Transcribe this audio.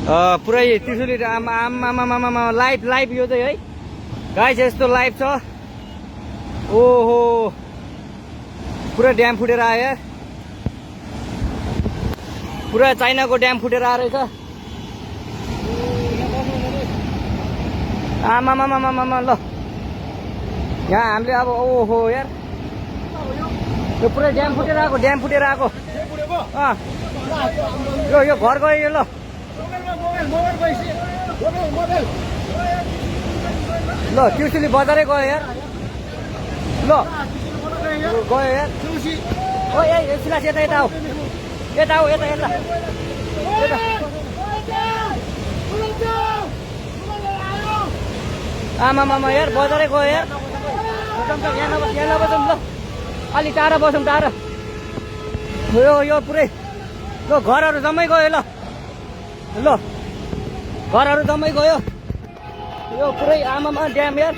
पुरै त्रिशुली आमा live live यो चाहिँ है गाइस यस्तो लाइभ छ ओहो पुरा ड्याम फुटेर आयो यार पुरा चाइनाको ड्याम फुटेर आएर रहेछ आमा ल यहाँ हामीले अब ओहो यार यो पुरै ड्याम फुटेर आएको यो घर गयो यो ल ल त्रिशुली बजारै गयो यार ल गयो यार ओ ए सिलास यता आऊ यता आमा यार बजारै गयो यार यहाँ नबसौँ ल अलि टाढा बसौँ टाढा यो पुरै ल घरहरू जम्मै गयो ल घरहरू जम्मै गयो यो पुरै आमामा ड्याम यार